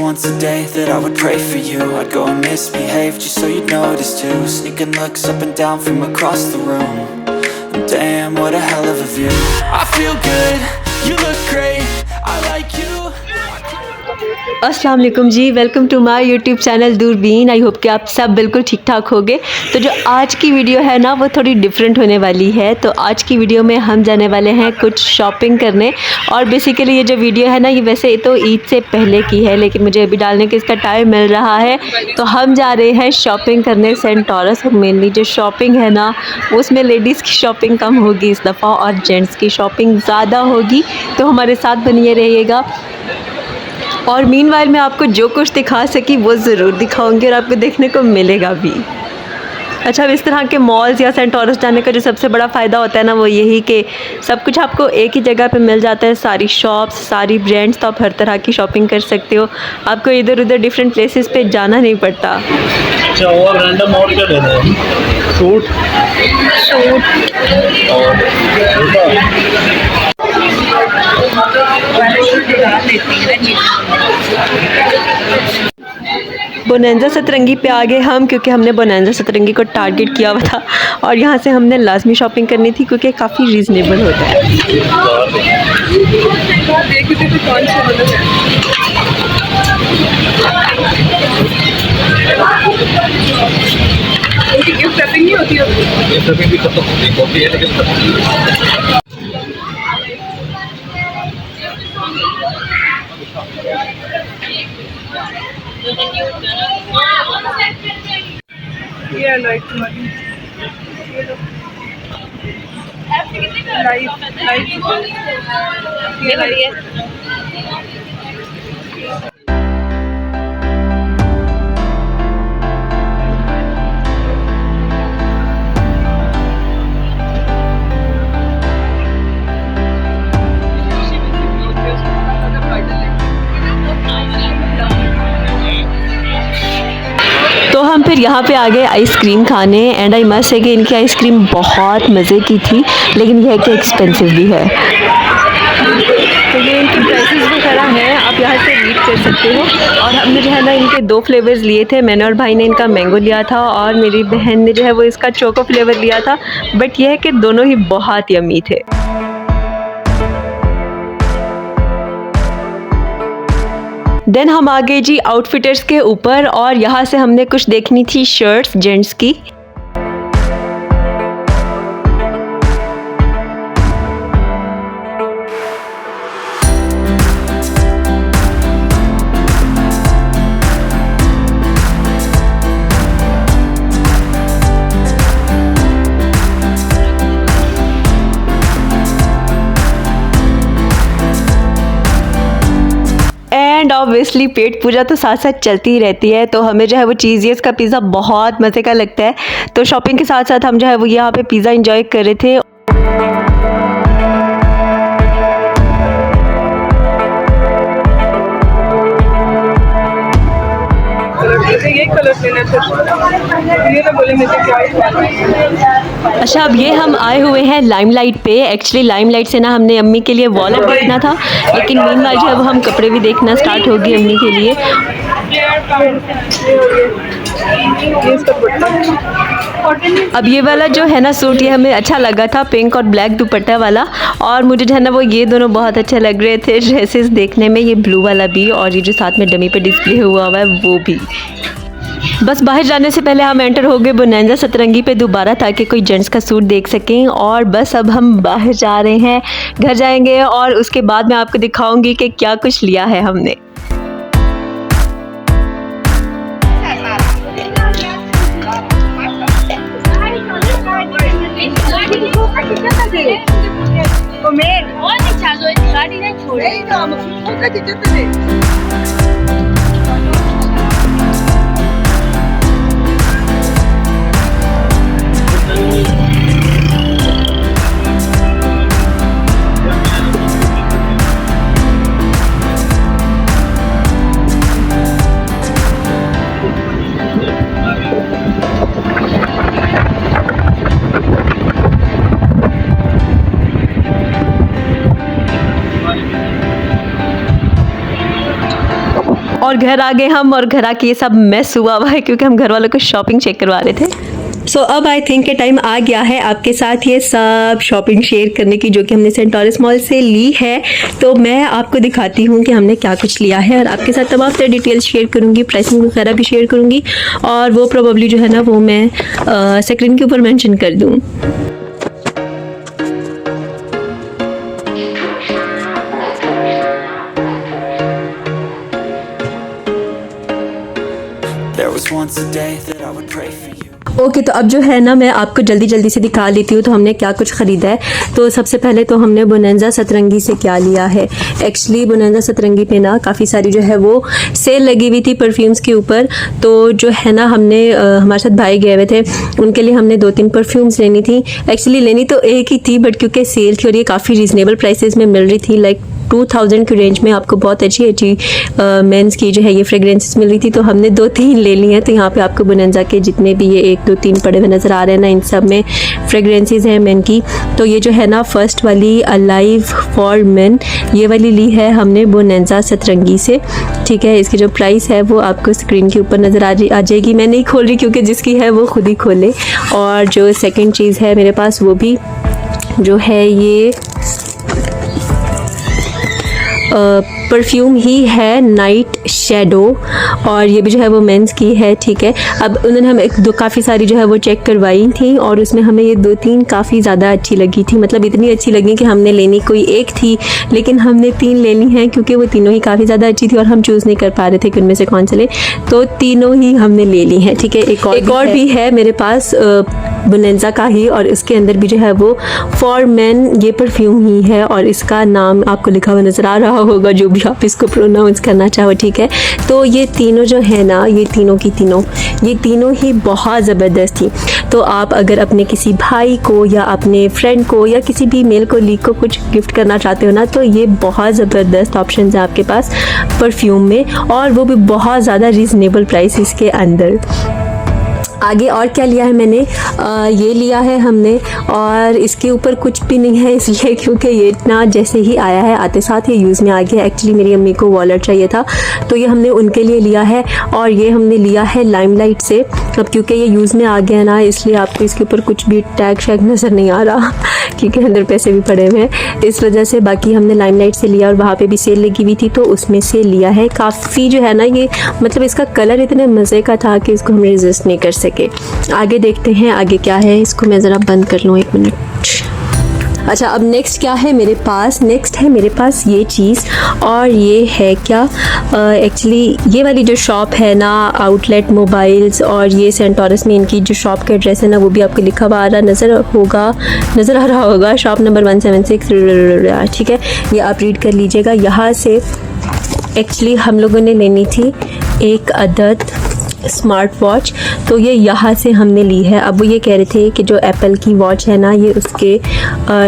once a day that I would pray for you. I'd go and misbehave just so you'd notice too. Sneaking looks up and down from across the room. And damn, what a hell of a view. I feel good, you look great, I like you. अस्सलाम वालेकुम जी, welcome to my YouTube channel Doorbeen. I hope कि आप सब बिल्कुल ठीक ठाक होंगे। तो जो आज की वीडियो है ना वो थोड़ी डिफरेंट होने वाली है। तो आज की वीडियो में हम जाने वाले हैं कुछ शॉपिंग करने। और बेसिकली ये जो वीडियो है ना ये वैसे तो ईद से पहले की है, लेकिन मुझे अभी डालने का इसका टाइम मिल रहा है। तो हम जा रहे हैं शॉपिंग करने सेंट टॉरस। और मेनली जो शॉपिंग है ना उसमें लेडीज़ की शॉपिंग कम होगी इस दफ़ा और जेंट्स की शॉपिंग ज़्यादा होगी। तो हमारे साथ बनिए रहिएगा। और मीनवाइल मैं आपको जो कुछ दिखा सकी वो ज़रूर दिखाऊंगी और आपको देखने को मिलेगा भी। अच्छा, अब इस तरह के मॉल्स या सेंट टॉरस जाने का जो सबसे बड़ा फ़ायदा होता है ना वो यही कि सब कुछ आपको एक ही जगह पे मिल जाता है। सारी शॉप्स, सारी ब्रांड्स, तो आप हर तरह की शॉपिंग कर सकते हो। आपको इधर उधर डिफरेंट प्लेसेस पे जाना नहीं पड़ता। अच्छा, और रैंडम और क्या लेना है? सूट और बोनांजा सतरंगी पे आ गए हम, क्योंकि हमने बोनांजा सतरंगी को टारगेट किया हुआ था और यहाँ से हमने लाजमी शॉपिंग करनी थी क्योंकि काफ़ी रीज़नेबल होता है। गिफ्ट रैपिंग नहीं होती भी खत्म होती है लेकिन ये लाइक तुम्हारी ये वाली है। तो हम फिर यहाँ पे आ गए आइसक्रीम खाने। एंड आई मस्ट से कि इनकी आइसक्रीम बहुत मज़े की थी, लेकिन यह है कि एक्सपेंसिव भी है। तो ये इनकी प्राइसेस वगैरह हैं, आप यहाँ से रीड कर सकते हो। और हमने जो है ना इनके 2 फ्लेवर्स लिए थे। मैंने और भाई ने इनका मैंगो लिया था और मेरी बहन ने जो है वो इसका चोको फ्लेवर लिया था। बट यह है कि दोनों ही बहुत यम्मी थे। देन हम आ गए जी आउटफिटर्स के ऊपर और यहाँ से हमने कुछ देखनी थी शर्ट्स जेंट्स की। एंड ऑब्वियसली पेट पूजा तो साथ साथ चलती ही रहती है। तो हमें जो है वो चीज़ियस का पिज़्ज़ा बहुत मज़े का लगता है। तो शॉपिंग के साथ साथ हम जो है वो यहाँ पे पिज़्ज़ा इंजॉय कर रहे थे। ये कलर लेना था, ये ना बोले मुझे क्या। अच्छा, अब ये हम आए हुए हैं लाइमलाइट पे। एक्चुअली लाइमलाइट से ना हमने अम्मी के लिए वॉलेट देखना था, लेकिन मीनवाइल जो है वो हम कपड़े भी देखना स्टार्ट हो गई अम्मी के लिए। अब ये वाला जो है ना सूट ये हमें अच्छा लगा था, पिंक और ब्लैक दुपट्टा वाला। और मुझे जो है ना वो ये दोनों बहुत अच्छे लग रहे थे ड्रेसेस देखने में, ये ब्लू वाला भी और ये जो साथ में डमी पे डिस्प्ले हुआ है वो भी। बस बाहर जाने से पहले हम एंटर हो गए बोनांजा सतरंगी पे दोबारा, ताकि कोई जेंट्स का सूट देख सकें। और बस अब हम बाहर जा रहे हैं, घर जाएंगे और उसके बाद मैं आपको दिखाऊंगी कि क्या कुछ लिया है हमने। घर आ गए हम और घर आके ये सब मेस हुआ है क्योंकि हम घर वालों को शॉपिंग चेक करवा रहे थे। सो अब आई थिंक के टाइम आ गया है आपके साथ ये सब शॉपिंग शेयर करने की जो कि हमने सेंटोरस मॉल से ली है। तो मैं आपको दिखाती हूँ कि हमने क्या कुछ लिया है और आपके साथ तमाम तरह डिटेल्स शेयर करूँगी, प्राइसिंग वगैरह भी शेयर करूँगी और वो प्रोबेबली जो है ना वो मैं स्क्रीन के ऊपर मेंशन कर दूँ। There was once a day that I would pray for you. Okay तो अब जो है ना मैं आपको जल्दी जल्दी से दिखा लेती हूँ तो हमने क्या कुछ ख़रीदा है। तो सबसे पहले तो हमने बोनांजा सतरंगी से क्या लिया है। एक्चुअली बोनांजा सतरंगी पे ना काफ़ी सारी जो है वो सेल लगी हुई थी परफ्यूम्स के ऊपर। तो जो है ना हमने हमारे साथ भाई गए हुए थे, उनके लिए हमने 2-3 परफ्यूम्स लेनी थी। एक्चुअली लेनी तो एक ही थी बट क्योंकि सेल थी और ये काफ़ी रीज़नेबल प्राइसेस में मिल रही थी, लाइक 2000 की रेंज में आपको बहुत अच्छी मेंस की जो है ये फ्रेगरेंसेस मिल रही थी। तो हमने 2-3 ले ली हैं। तो यहाँ पे आपको बोनांजा के जितने भी ये 1 2 3 पड़े हुए नज़र आ रहे हैं ना, इन सब में फ्रेगरेंसेस हैं मेन की। तो ये जो है ना फर्स्ट वाली अलाइव फॉर मेन, ये वाली ली है हमने बोनांजा सतरंगी से, ठीक है। इसकी जो प्राइस है वो आपको स्क्रीन के ऊपर नज़र आ जाएगी। मैं नहीं खोल रही क्योंकि जिसकी है वो खुद ही खोले। और जो सेकेंड चीज़ है मेरे पास वो भी जो है ये परफ्यूम ही है नाइट शैडो और ये भी जो है वो मेंस की है, ठीक है। अब उन्होंने हमें काफ़ी सारी जो है वो चेक करवाई थी और उसमें हमें ये 2-3 काफ़ी ज़्यादा अच्छी लगी थी। मतलब इतनी अच्छी लगी कि हमने लेनी कोई एक थी लेकिन हमने 3 लेनी हैं क्योंकि वो तीनों ही काफ़ी ज़्यादा अच्छी थी और हम चूज़ नहीं कर पा रहे थे कि उनमें से कौन से ले। तो तीनों ही हमने ले ली हैं, ठीक है। एक और भी है मेरे पास बोनांजा का ही और इसके अंदर भी जो है वो फॉर मैन ये परफ्यूम ही है और इसका नाम आपको लिखा हुआ नज़र आ रहा होगा जो भी आप इसको प्रोनाउंस करना चाहो, ठीक है। तो ये तीनों जो है ना ये तीनों ही बहुत ज़बरदस्त थी। तो आप अगर अपने किसी भाई को या अपने फ्रेंड को या किसी भी मेल कोलीग को कुछ गिफ्ट करना चाहते हो ना तो ये बहुत ज़बरदस्त ऑप्शन है आपके पास परफ्यूम में और वो भी बहुत ज़्यादा रीज़नेबल प्राइस के अंदर। आगे और क्या लिया है मैंने, ये लिया है हमने और इसके ऊपर कुछ भी नहीं है इसलिए क्योंकि ये इतना जैसे ही आया है आते साथ ये यूज़ में आ गया। एक्चुअली मेरी अम्मी को वॉलेट चाहिए था तो ये हमने उनके लिए लिया है और ये हमने लिया है लाइमलाइट से। अब क्योंकि ये यूज़ में आ गया ना इसलिए आपको इसके ऊपर कुछ भी टैग शैग नज़र नहीं आ रहा क्योंकि अंदर पैसे भी पड़े हुए हैं इस वजह से। बाकी हमने लाइमलाइट से लिया और वहाँ पे भी सेल लगी हुई थी तो उसमें से लिया है। काफ़ी जो है ना ये मतलब इसका कलर इतने मज़े का था कि इसको हम रेजिस्ट नहीं कर सके। आगे देखते हैं आगे क्या है। इसको मैं ज़रा बंद कर लूँ 1 मिनट। अच्छा अब नेक्स्ट क्या है मेरे पास, नेक्स्ट है मेरे पास ये चीज़ और ये है क्या, एक्चुअली ये वाली जो शॉप है ना आउटलेट मोबाइल्स और ये सेंटोरस में इनकी जो शॉप का एड्रेस है ना वो भी आपको लिखा हुआ नज़र आ रहा होगा शॉप नंबर 176, ठीक है। ये आप रीड कर लीजिएगा। यहाँ से एक्चुअली हम लोगों ने लेनी थी एक अदद स्मार्ट वॉच तो ये यहाँ से हमने ली है। अब वो ये कह रहे थे कि जो एप्पल की वॉच है ना ये उसके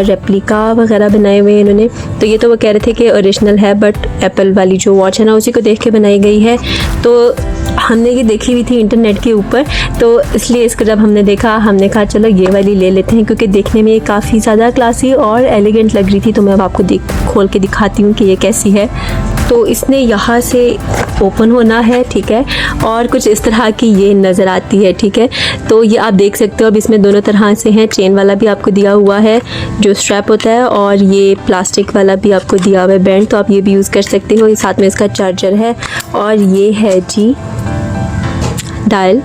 रेप्लिका वगैरह बनाए हुए हैं इन्होंने। तो ये तो वो कह रहे थे कि ओरिजिनल है बट एप्पल वाली जो वॉच है ना उसी को देख के बनाई गई है। तो हमने ये देखी हुई थी इंटरनेट के ऊपर तो इसलिए इसको जब हमने देखा हमने कहा चलो ये वाली ले लेते हैं क्योंकि देखने में ये काफ़ी ज़्यादा क्लासी और एलिगेंट लग रही थी। तो मैं अब आपको खोल के दिखाती हूँ कि ये कैसी है। तो इसने यहाँ से ओपन होना है, ठीक है, और कुछ इस तरह की ये नज़र आती है, ठीक है। तो ये आप देख सकते हो अब इसमें दोनों तरह से हैं, चेन वाला भी आपको दिया हुआ है जो स्ट्रैप होता है और ये प्लास्टिक वाला भी आपको दिया हुआ है बैंड, तो आप ये भी यूज़ कर सकते हो। साथ में इसका चार्जर है और ये है जी डायल।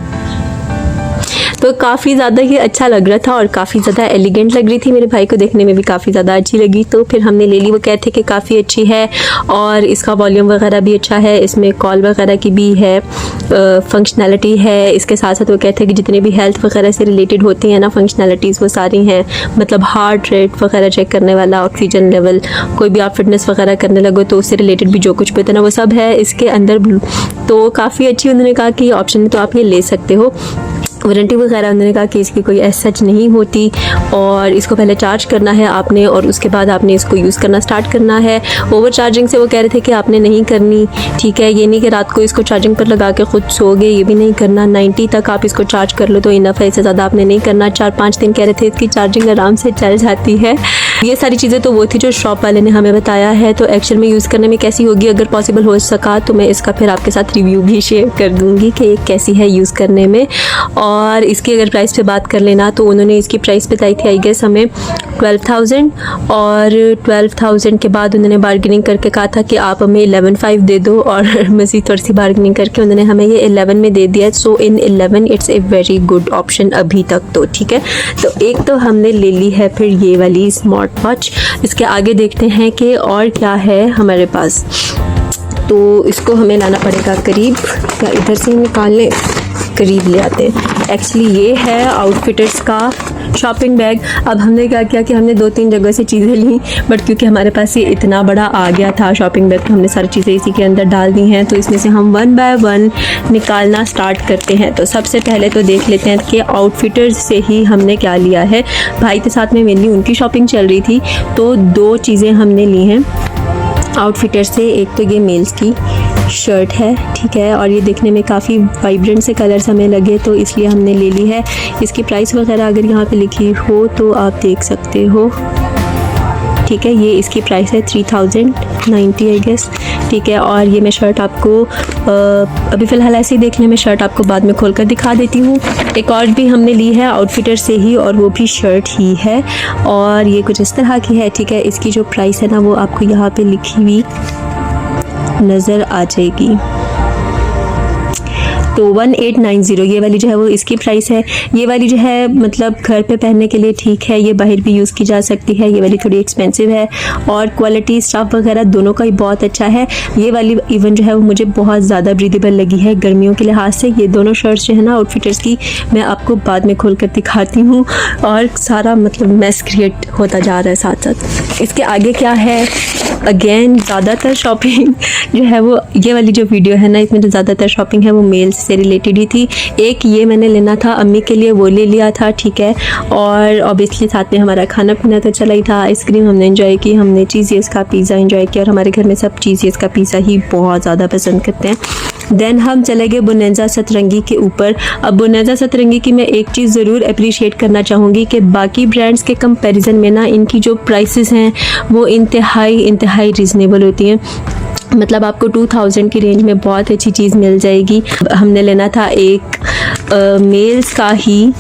तो काफ़ी ज़्यादा ये अच्छा लग रहा था और काफ़ी ज़्यादा एलिगेंट लग रही थी, मेरे भाई को देखने में भी काफ़ी ज़्यादा अच्छी लगी तो फिर हमने ले ली। वो कहते कि काफ़ी अच्छी है और इसका वॉल्यूम वगैरह भी अच्छा है, इसमें कॉल वगैरह की भी है फंक्शनैलिटी है। इसके साथ साथ वो कहते हैं कि जितने भी हेल्थ वगैरह से रिलेटेड होती हैं ना फंक्शनैलिटीज़ वो सारी हैं, मतलब हार्ट रेट वगैरह चेक करने वाला, ऑक्सीजन लेवल, कोई भी आप फिटनेस वगैरह करने लगो तो उससे रिलेटेड भी जो कुछ भी होता है ना वो सब है इसके अंदर। तो काफ़ी अच्छी उन्होंने कहा कि ऑप्शन तो आप ये ले सकते हो। वारंटी वगैरह उन्होंने कहा कि इसकी कोई ऐसा सच नहीं होती और इसको पहले चार्ज करना है आपने और उसके बाद आपने इसको यूज़ करना स्टार्ट करना है। ओवर चार्जिंग से वो कह रहे थे कि आपने नहीं करनी, ठीक है। ये नहीं कि रात को इसको चार्जिंग पर लगा के खुद सोगे, ये भी नहीं करना। 90 तक आप इसको चार्ज कर लो तो इनफ है, इससे ज़्यादा आपने नहीं करना। 4-5 दिन कह रहे थे इसकी चार्जिंग आराम से चल जाती है। ये सारी चीज़ें तो वो थी जो शॉप वाले ने हमें बताया है। तो एक्चुअल में यूज़ करने में कैसी होगी, अगर पॉसिबल हो सका तो मैं इसका फिर आपके साथ रिव्यू भी शेयर कर दूँगी कि कैसी है यूज़ करने में। और इसकी अगर प्राइस पे बात कर लेना तो उन्होंने इसकी प्राइस बताई थी आई गेस हमें 12,000, और 12,000 के बाद उन्होंने बार्गेनिंग करके कहा था कि आप हमें 11,500 दे दो, और मज़ीद थोड़ी सी बार्गेनिंग करके उन्होंने हमें ये 11 में दे दिया। सो इन 11 it's a very good option अभी तक तो, ठीक है। तो एक तो हमने ले ली है फिर ये वाली स्मार्ट वॉच। इसके आगे देखते हैं कि और क्या है हमारे पास। तो इसको हमें लाना पड़ेगा करीब, या इधर से निकाल लें, करीब ले आते हैं। एक्चुअली ये है आउटफिटर्स का शॉपिंग बैग। अब हमने क्या किया कि हमने 2-3 जगह से चीज़ें ली, बट क्योंकि हमारे पास ये इतना बड़ा आ गया था शॉपिंग बैग तो हमने सारी चीज़ें इसी के अंदर डाल दी हैं। तो इसमें से हम 1 बाय 1 निकालना स्टार्ट करते हैं। तो सबसे पहले तो देख लेते हैं कि आउटफिटर्स से ही हमने क्या लिया है। भाई के साथ में मेनली उनकी शॉपिंग चल रही थी, तो 2 चीज़ें हमने ली हैं आउटफिटर से। एक तो ये मेल्स की शर्ट है, ठीक है, और ये देखने में काफ़ी वाइब्रेंट से कलर्स हमें लगे तो इसलिए हमने ले ली है। इसकी प्राइस वगैरह अगर यहाँ पे लिखी हो तो आप देख सकते हो, ठीक है। ये इसकी प्राइस है 3,090 आई गेस, ठीक है। और ये मैं शर्ट आपको अभी फ़िलहाल ऐसे ही देखने में, शर्ट आपको बाद में खोल कर दिखा देती हूँ। एक और भी हमने ली है आउटफिटर से ही, और वो भी शर्ट ही है, और ये कुछ इस तरह की है, ठीक है। इसकी जो प्राइस है ना वो आपको यहाँ पे लिखी हुई नज़र आ जाएगी। तो 1890 ये वाली जो है वो इसकी प्राइस है। ये वाली जो है मतलब घर पे पहनने के लिए ठीक है, ये बाहर भी यूज़ की जा सकती है। ये वाली थोड़ी एक्सपेंसिव है, और क्वालिटी स्टफ़ वगैरह दोनों का ही बहुत अच्छा है। ये वाली इवन जो है वो मुझे बहुत ज़्यादा ब्रीदेबल लगी है गर्मियों के लिहाज से। ये दोनों शर्ट्स जो है ना आउटफिटर्स की, मैं आपको बाद में खोल कर दिखाती हूँ, और सारा मतलब मैस क्रिएट होता जा रहा है साथ साथ। इसके आगे क्या है, अगेन ज़्यादातर शॉपिंग जो है वो, ये वाली जो वीडियो है ना इसमें जो ज़्यादातर शॉपिंग है वो मेल्स से रिलेटेड ही थी। एक ये मैंने लेना था अम्मी के लिए, वो ले लिया था, ठीक है। और ऑब्वियसली साथ में हमारा खाना पीना तो चला ही था। आइसक्रीम हमने एंजॉय की, हमने चीज़ेस का पिज़्ज़ा एंजॉय किया, और हमारे घर में सब चीज़ेस का पिज़्ज़ा ही बहुत ज़्यादा पसंद करते हैं। देन हम चले गए बोनेंजा सतरंगी के ऊपर। अब बोनेंजा सतरंगी की मैं एक चीज़ ज़रूर अप्रिशिएट करना चाहूँगी कि बाकी ब्रांड्स के कंपैरिजन में ना इनकी जो प्राइसेस हैं वो इंतहाई रीज़नेबल होती हैं। मतलब आपको 2000 की रेंज में बहुत अच्छी चीज़ मिल जाएगी। हमने लेना था एक मेल्स का ही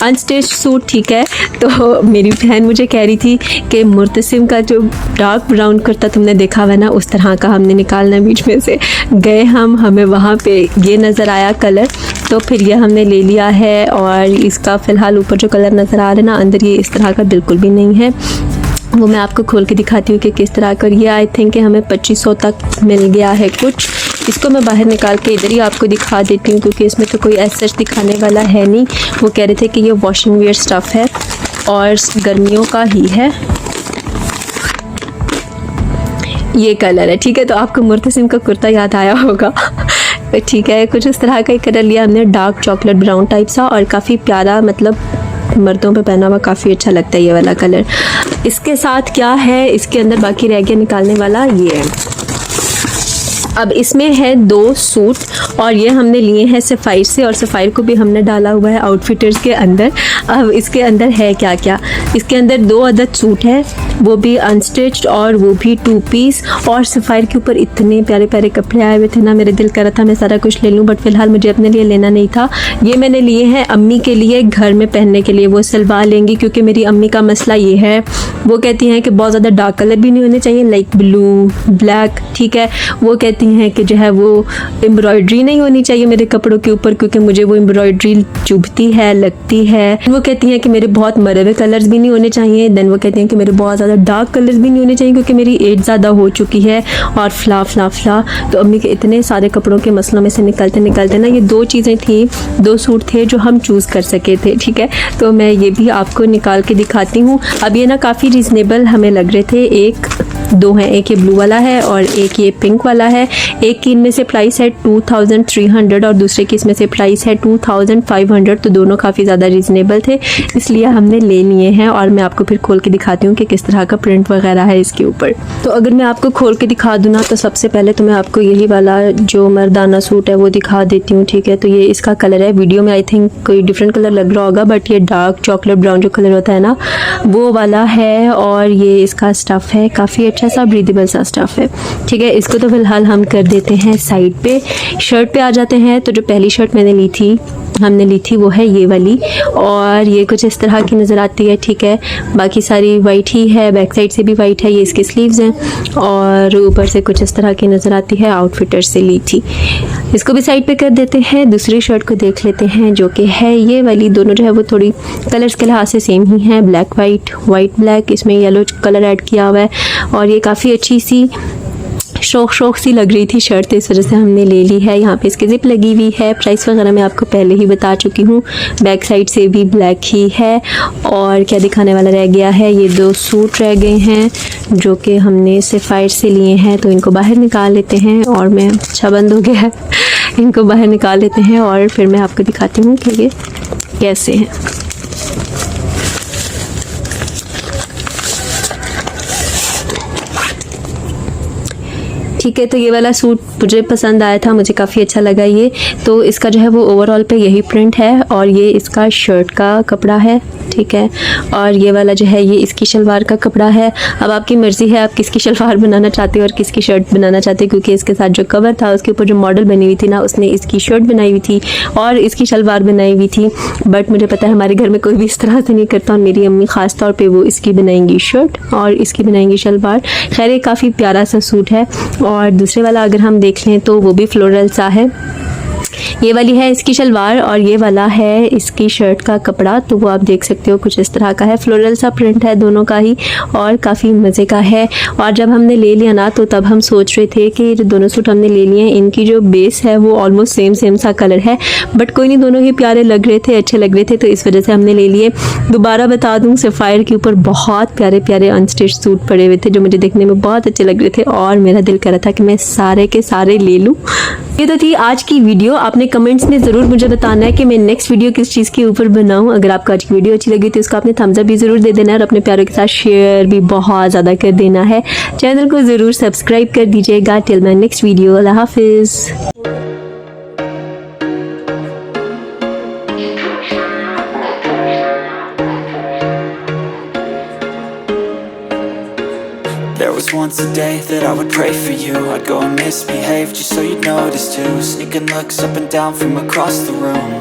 अनस्टिच सूट, ठीक है। तो मेरी बहन मुझे कह रही थी कि मुर्तसिम का जो डार्क ब्राउन कुर्ता तुमने देखा हुआ ना उस तरह का हमने निकालना बीच में से। गए हमें वहाँ पे ये नज़र आया कलर, तो फिर ये हमने ले लिया है। और इसका फ़िलहाल ऊपर जो कलर नज़र आ रहा है ना, अंदर ये इस तरह का बिल्कुल भी नहीं है। वो मैं आपको खोल के दिखाती हूँ कि किस तरह का। ये आई थिंक कि हमें 2500 तक मिल गया है कुछ। इसको मैं बाहर निकाल के इधर ही आपको दिखा देती हूँ, क्योंकि इसमें तो कोई ऐसा दिखाने वाला है नहीं। वो कह रहे थे कि ये वॉशिंग वेयर स्टफ़ है और गर्मियों का ही है। ये कलर है, ठीक है। तो आपको मुर्तसिम का कुर्ता याद आया होगा ठीक है। कुछ इस तरह का ही कलर लिया हमने, डार्क चॉकलेट ब्राउन टाइप सा, और काफ़ी प्यारा, मतलब मर्दों पे पहना हुआ काफ़ी अच्छा लगता है ये वाला कलर। इसके साथ क्या है, इसके अंदर बाकी रह गया निकालने वाला, ये है। अब इसमें है 2 सूट, और ये हमने लिए हैं सफ़ायर से, और सफ़ायर को भी हमने डाला हुआ है आउटफिटर्स के अंदर। अब इसके अंदर है क्या क्या, इसके अंदर 2 अदद सूट है, वो भी अनस्टिच्ड और वो भी 2 पीस। और सफ़ायर के ऊपर इतने प्यारे प्यारे कपड़े आए हुए थे ना, मेरे दिल कर रहा था मैं सारा कुछ ले लूँ, बट फ़िलहाल मुझे अपने लिए लेना नहीं था। ये मैंने लिए हैं अम्मी के लिए घर में पहनने के लिए, वो सलवार लेंगी, क्योंकि मेरी अम्मी का मसला ये है, वो कहती हैं कि बहुत ज़्यादा डार्क कलर भी नहीं होने चाहिए, लाइक ब्लू ब्लैक, ठीक है। वो कहती हैं कि जो है वो एम्ब्रॉयडरी नहीं होनी चाहिए मेरे कपड़ों के ऊपर, क्योंकि मुझे वो एम्ब्रॉयडरी चुभती है, लगती है। वो कहती हैं कि मेरे बहुत मरे हुए कलर्स भी नहीं होने चाहिए। देन वो कहती हैं कि मेरे बहुत ज़्यादा डार्क कलर्स भी नहीं होने चाहिए, क्योंकि मेरी एज ज़्यादा हो चुकी है, और फ्ला। तो अम्मी के इतने सारे कपड़ों के मसलों में से निकलते ना, ये 2 चीज़ें थी, 2 सूट थे जो हम चूज़ कर सके थे, ठीक है। तो मैं ये भी आपको निकाल के दिखाती हूँ। अब ये ना काफ़ी रीज़नेबल हमें लग रहे थे। एक दो हैं, एक ये ब्लू वाला है और एक ये पिंक वाला है। एक की इनमें से प्राइस है 2300 और दूसरे की इसमें से प्राइस है 2500। तो दोनों काफ़ी ज़्यादा रीज़नेबल थे, इसलिए हमने ले लिए हैं। और मैं आपको फिर खोल के दिखाती हूँ कि किस तरह का प्रिंट वगैरह है इसके ऊपर। तो अगर मैं आपको खोल के दिखा दूँ ना, तो सबसे पहले तो मैं आपको यही वाला जो मर्दाना सूट है वो दिखा देती हूँ, ठीक है। तो ये इसका कलर है, वीडियो में आई थिंक कोई डिफरेंट कलर लग रहा होगा, बट ये डार्क चॉकलेट ब्राउन जो कलर होता है ना, वो वाला है। और ये इसका स्टफ़ है, काफ़ी अच्छा सा ब्रीदेबल सा स्टफ़ है, ठीक है। इसको तो फिलहाल हम कर देते हैं साइड पे। शर्ट पे आ जाते हैं। तो जो पहली शर्ट हमने ली थी वो है ये वाली, और ये कुछ इस तरह की नज़र आती है, ठीक है। बाकी सारी वाइट ही है, बैक साइड से भी वाइट है, ये इसके स्लीव्स हैं, और ऊपर से कुछ इस तरह की नज़र आती है। आउटफिटर से ली थी। इसको भी साइड पे कर देते हैं। दूसरी शर्ट को देख लेते हैं, जो कि है ये वाली। दोनों जो है वो थोड़ी कलर्स के लिहाज से सेम ही हैं, ब्लैक वाइट, वाइट ब्लैक, इसमें येलो कलर ऐड किया हुआ है। और ये काफ़ी अच्छी सी शौक सी लग रही थी शर्ट, तो इस वजह से हमने ले ली है। यहाँ पे इसकी जिप लगी हुई है। प्राइस वगैरह मैं आपको पहले ही बता चुकी हूँ। बैक साइड से भी ब्लैक ही है। और क्या दिखाने वाला रह गया है, ये दो सूट रह गए हैं जो कि हमने सफ़ायर से लिए हैं। तो इनको बाहर निकाल लेते हैं, और मैं अच्छा बंद हो गया है इनको बाहर निकाल लेते हैं और फिर मैं आपको दिखाती हूँ कि ये कैसे हैं। ठीक है, तो ये वाला सूट मुझे पसंद आया था, मुझे काफ़ी अच्छा लगा ये। तो इसका जो है वो ओवरऑल पे यही प्रिंट है, और ये इसका शर्ट का कपड़ा है, ठीक है। और ये वाला जो है ये इसकी शलवार का कपड़ा है। अब आपकी मर्ज़ी है आप किसकी शलवार बनाना चाहते हो और किसकी शर्ट बनाना चाहते हो, क्योंकि इसके साथ जो कवर था उसके ऊपर जो मॉडल बनी हुई थी ना, उसने इसकी शर्ट बनाई हुई थी और इसकी शलवार बनाई हुई थी। बट मुझे पता है हमारे घर में कोई भी इस तरह से नहीं करता, और मेरी अम्मी ख़ास तौर पर वो इसकी बनाएंगी शर्ट और इसकी बनाएंगी शलवार। खैर ये काफ़ी प्यारा सा सूट है। और दूसरे वाला अगर हम देख लें तो वो भी फ्लोरल सा है। ये वाली है इसकी शलवार और ये वाला है इसकी शर्ट का कपड़ा। तो वो आप देख सकते हो कुछ इस तरह का है, फ्लोरल सा प्रिंट है दोनों का ही, और काफ़ी मज़े का है। और जब हमने ले लिया ना, तो तब हम सोच रहे थे कि जो दोनों सूट हमने ले लिए हैं, इनकी जो बेस है वो ऑलमोस्ट सेम सा कलर है, बट कोई नहीं, दोनों ही प्यारे लग रहे थे, अच्छे लग रहे थे, तो इस वजह से हमने ले लिए। दोबारा बता दूँ, सफ़ायर के ऊपर बहुत प्यारे प्यारे अनस्टिच सूट पड़े हुए थे जो मुझे देखने में बहुत अच्छे लग रहे थे, और मेरा दिल कर रहा था कि मैं सारे के सारे ले लूँ। ये तो थी आज की वीडियो। आपने कमेंट्स में ज़रूर मुझे बताना है कि मैं नेक्स्ट वीडियो किस चीज़ के ऊपर बनाऊं। अगर आपको आज की वीडियो अच्छी लगी तो उसका आपने थम्स अप भी ज़रूर दे देना है, और अपने प्यारों के साथ शेयर भी बहुत ज़्यादा कर देना है। चैनल को ज़रूर सब्सक्राइब कर दीजिएगा। टिल माय नेक्स्ट वीडियो, अल्लाह हाफिज़। There was once a day that I would pray for you. I'd go and misbehave just so you'd notice too. Sneaking looks up and down from across the room.